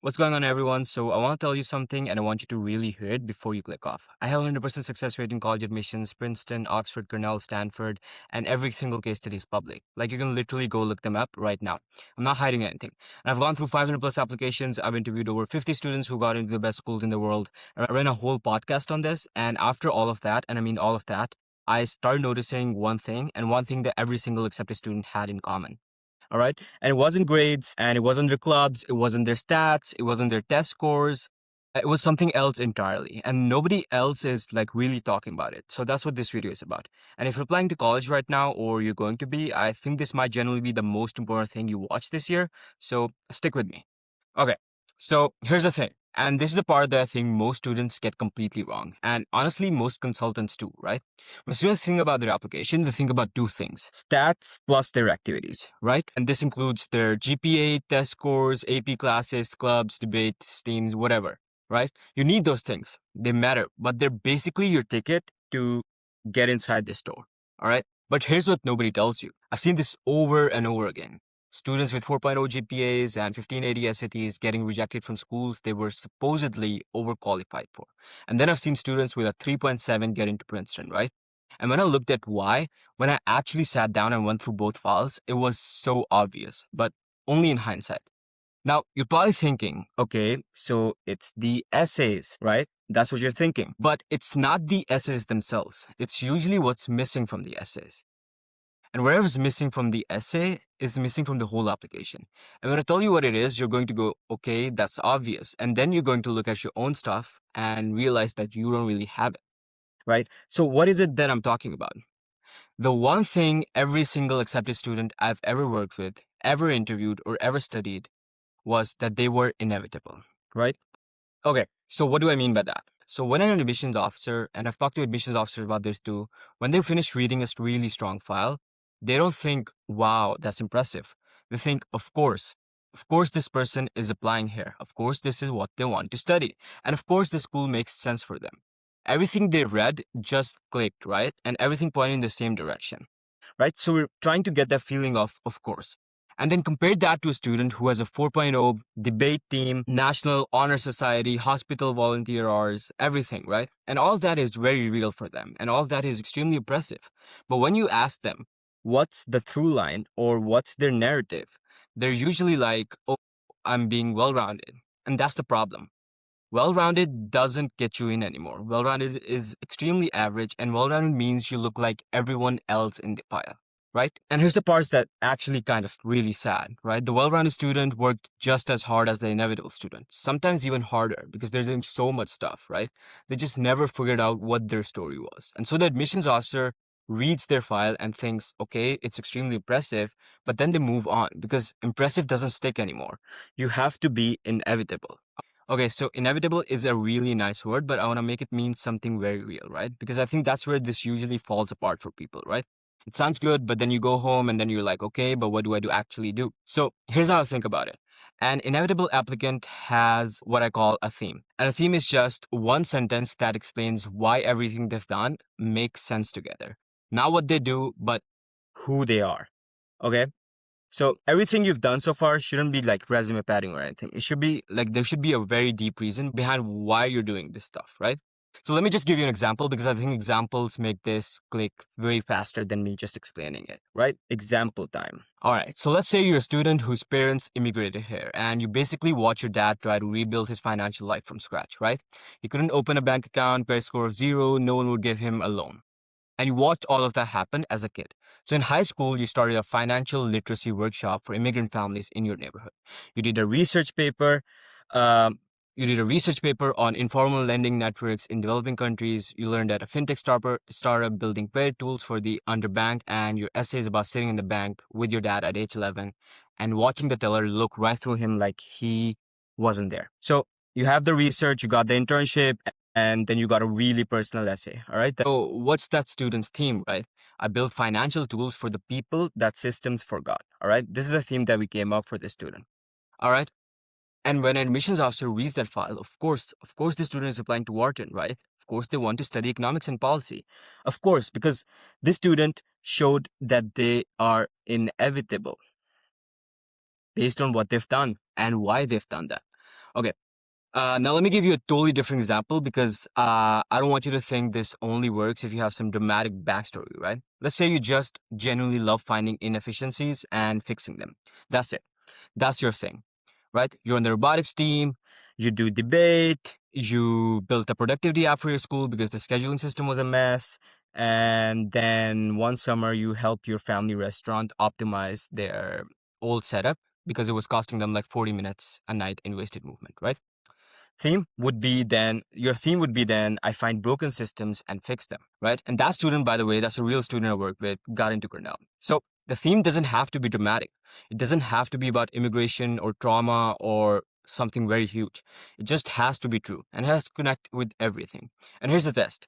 What's going on, everyone? So, I want to tell you something and I want you to really hear it before you click off. I have a 100% success rate in college admissions, Princeton, Oxford, Cornell, Stanford, and every single case study is public. Like, you can literally go look them up right now. I'm not hiding anything. And I've gone through 500 plus applications. I've interviewed over 50 students who got into the best schools in the world. I ran a whole podcast on this. And after all of that, and I mean all of that, I started noticing one thing and one thing that every single accepted student had in common. All right. And it wasn't grades and it wasn't their clubs. It wasn't their stats. It wasn't their test scores. It was something else entirely. And nobody else is like really talking about it. So that's what this video is about. And if you're applying to college right now or you're going to be, I think this might generally be the most important thing you watch this year. So stick with me. Okay, so here's the thing. And this is the part that I think most students get completely wrong. And honestly, most consultants too, right? When students think about their application, they think about two things: stats plus their activities, right? And this includes their GPA, test scores, AP classes, clubs, debates, teams, whatever, right? You need those things. They matter, but they're basically your ticket to get inside this door, all right? But here's what nobody tells you. I've seen this over and over again. Students with 4.0 GPAs and 1580 SATs getting rejected from schools they were supposedly overqualified for. And then I've seen students with a 3.7 get into Princeton, right? And when I looked at why, when I actually sat down and went through both files, it was so obvious, but only in hindsight. Now, you're probably thinking, okay, so it's the essays, right? That's what you're thinking. But it's not the essays themselves. It's usually what's missing from the essays. And whatever's missing from the essay is missing from the whole application. And when I tell you what it is, you're going to go, okay, that's obvious. And then you're going to look at your own stuff and realize that you don't really have it, right? So what is it that I'm talking about? The one thing every single accepted student I've ever worked with, ever interviewed, or ever studied was that they were inevitable, right? Okay, so what do I mean by that? So when I'm an admissions officer, and I've talked to admissions officers about this too, when they finish reading a really strong file, they don't think, wow, that's impressive. They think, of course this person is applying here. Of course this is what they want to study. And of course the school makes sense for them. Everything they read just clicked, right? And everything pointed in the same direction, right? So we're trying to get that feeling of course. And then compare that to a student who has a 4.0 debate team, National Honor Society, hospital volunteer hours, everything, right? And all of that is very real for them. And all of that is extremely impressive. But when you ask them, what's the through line or what's their narrative? They're usually like, oh, I'm being well rounded. And that's the problem. Well-rounded doesn't get you in anymore. Well-rounded is extremely average, and well-rounded means you look like everyone else in the pile, right? And here's the parts that actually kind of really sad, right? The well-rounded student worked just as hard as the inevitable student, sometimes even harder because they're doing so much stuff, right? They just never figured out what their story was. And so the admissions officer reads their file and thinks, okay, it's extremely impressive, but then they move on because impressive doesn't stick anymore. You have to be inevitable. Okay, so inevitable is a really nice word, but I want to make it mean something very real, right? Because I think that's where this usually falls apart for people, right? It sounds good, but then you go home and then you're like, okay, but what do I do actually do? So here's how I think about it. An inevitable applicant has what I call a theme. And a theme is just one sentence that explains why everything they've done makes sense together. Not what they do, but who they are. Okay? So everything you've done so far shouldn't be like resume padding or anything. It should be like there should be a very deep reason behind why you're doing this stuff, right? So let me just give you an example because I think examples make this click way faster than me just explaining it, right? Example time. All right, so let's say you're a student whose parents immigrated here and you basically watch your dad try to rebuild his financial life from scratch, right? He couldn't open a bank account, credit score of zero, no one would give him a loan. And you watched all of that happen as a kid. So in high school, you started a financial literacy workshop for immigrant families in your neighborhood. You did a research paper. Um, you did a research paper on informal lending networks in developing countries. You learned at a fintech startup building credit tools for the underbanked, and your essays about sitting in the bank with your dad at age 11 and watching the teller look right through him like he wasn't there. So you have the research, you got the internship, and then you got a really personal essay. All right. So what's that student's theme, right? I built financial tools for the people that systems forgot. All right. This is the theme that we came up for this student. All right. And when an admissions officer reads that file, of course, the student is applying to Wharton, right? Of course, they want to study economics and policy. Of course, because this student showed that they are inevitable based on what they've done and why they've done that. Okay. Now let me give you a totally different example because I don't want you to think this only works if you have some dramatic backstory, right? Let's say you just genuinely love finding inefficiencies and fixing them. That's it. That's your thing, right? You're on the robotics team, you do debate, you built a productivity app for your school because the scheduling system was a mess. And then one summer, you helped your family restaurant optimize their old setup because it was costing them like 40 minutes a night in wasted movement, right? Your theme would be then I find broken systems and fix them, right? And that student, by the way, that's a real student I work with, got into Cornell. So the theme doesn't have to be dramatic. It doesn't have to be about immigration or trauma or something very huge. It just has to be true and has to connect with everything. And here's the test.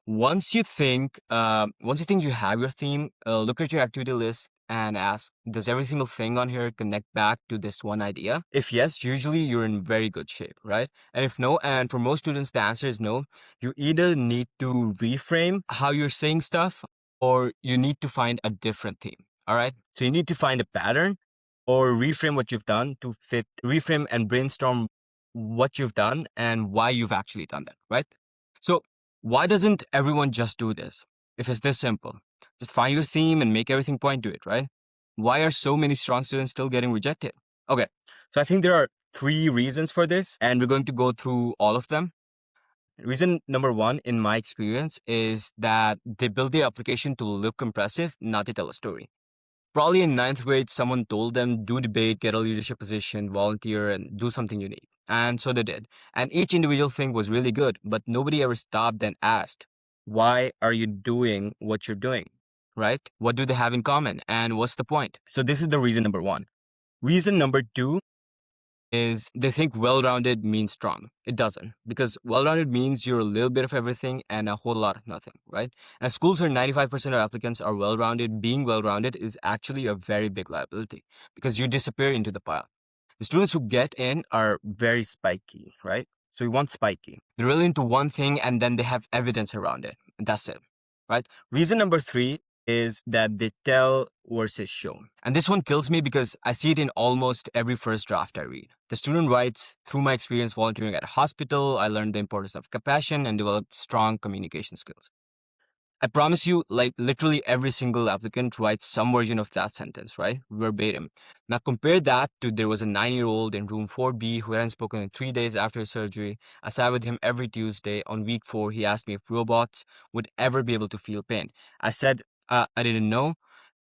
Once you think you have your theme, look at your activity list and ask, does every single thing on here connect back to this one idea? If yes, usually you're in very good shape, right? And if no, and for most students, the answer is no, you either need to reframe how you're saying stuff or you need to find a different theme. All right. So you need to find a pattern or reframe what you've done to reframe and brainstorm what you've done and why you've actually done that, right? So why doesn't everyone just do this? If it's this simple, just find your theme and make everything point to it, right? Why are so many strong students still getting rejected? Okay, so I think there are three reasons for this, and we're going to go through all of them. Reason number one, in my experience, is that they build their application to look impressive, not to tell a story. Probably in ninth grade, someone told them, do debate, get a leadership position, volunteer, and do something unique. And so they did. And each individual thing was really good, but nobody ever stopped and asked, why are you doing what you're doing? Right? What do they have in common? And what's the point? So this is the reason number one. Reason number two is they think well-rounded means strong. It doesn't, because well-rounded means you're a little bit of everything and a whole lot of nothing, right? And schools where 95% of applicants are well-rounded, being well-rounded is actually a very big liability because you disappear into the pile. The students who get in are very spiky, right? So you want spiky. They're really into one thing and then they have evidence around it. And that's it, right? Reason number three is that they tell versus show. And this one kills me because I see it in almost every first draft I read. The student writes, through my experience volunteering at a hospital, I learned the importance of compassion and developed strong communication skills. I promise you, like literally every single applicant writes some version of that sentence, right? Verbatim. Now compare that to there was a 9-year-old in room 4B who hadn't spoken in 3 days after his surgery. I sat with him every Tuesday. On week 4, he asked me if robots would ever be able to feel pain. I said, I didn't know.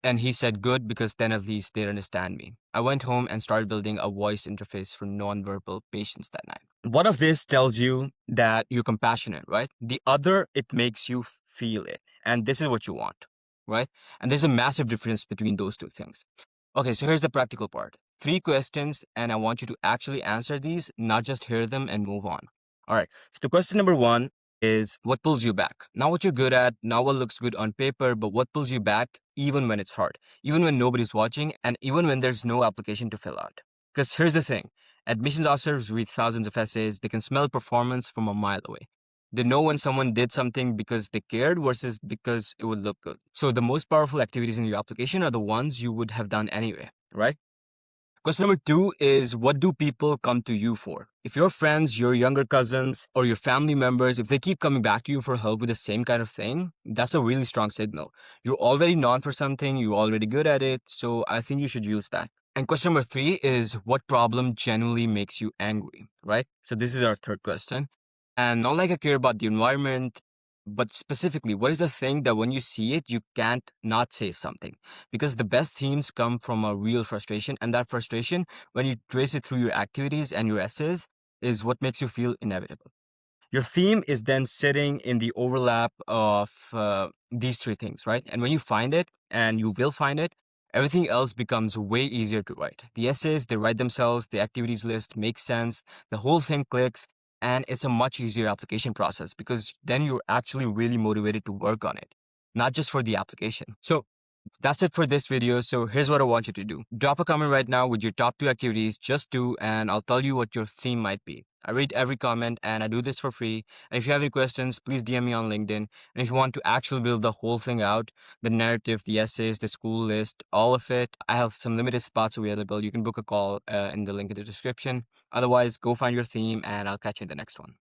And he said, good, because then at least they'd understand me. I went home and started building a voice interface for nonverbal patients that night. One of this tells you that you're compassionate, right? The other, it makes you feel it. And this is what you want, right? And there's a massive difference between those two things. Okay, so here's the practical part. 3 questions, and I want you to actually answer these, not just hear them and move on. All right, so the question number one is what pulls you back? Not what you're good at, not what looks good on paper, but what pulls you back even when it's hard, even when nobody's watching, and even when there's no application to fill out. Because here's the thing, admissions officers read thousands of essays, they can smell performance from a mile away. They know when someone did something because they cared versus because it would look good. So the most powerful activities in your application are the ones you would have done anyway, right? Question number two is what do people come to you for? If your friends, your younger cousins, or your family members, if they keep coming back to you for help with the same kind of thing, that's a really strong signal. You're already known for something, you're already good at it, so I think you should use that. And question number three is what problem genuinely makes you angry, right? So this is our third question. And not like I care about the environment, but specifically, what is the thing that when you see it, you can't not say something? Because the best themes come from a real frustration, and that frustration, when you trace it through your activities and your essays, is what makes you feel inevitable. Your theme is then sitting in the overlap of these three things, right? And when you find it, and you will find it, everything else becomes way easier to write. The essays, they write themselves, the activities list makes sense, the whole thing clicks, and it's a much easier application process because then you're actually really motivated to work on it, not just for the application. So That's it for this video. So here's what I want you to do. Drop a comment right now with your top 2 activities, just 2, and I'll tell you what your theme might be. I read every comment and I do this for free. And if you have any questions, please DM me on LinkedIn. And if you want to actually build the whole thing out, the narrative, the essays, the school list, all of it, I have some limited spots available. You can book a call in the link in the description. Otherwise, go find your theme and I'll catch you in the next one.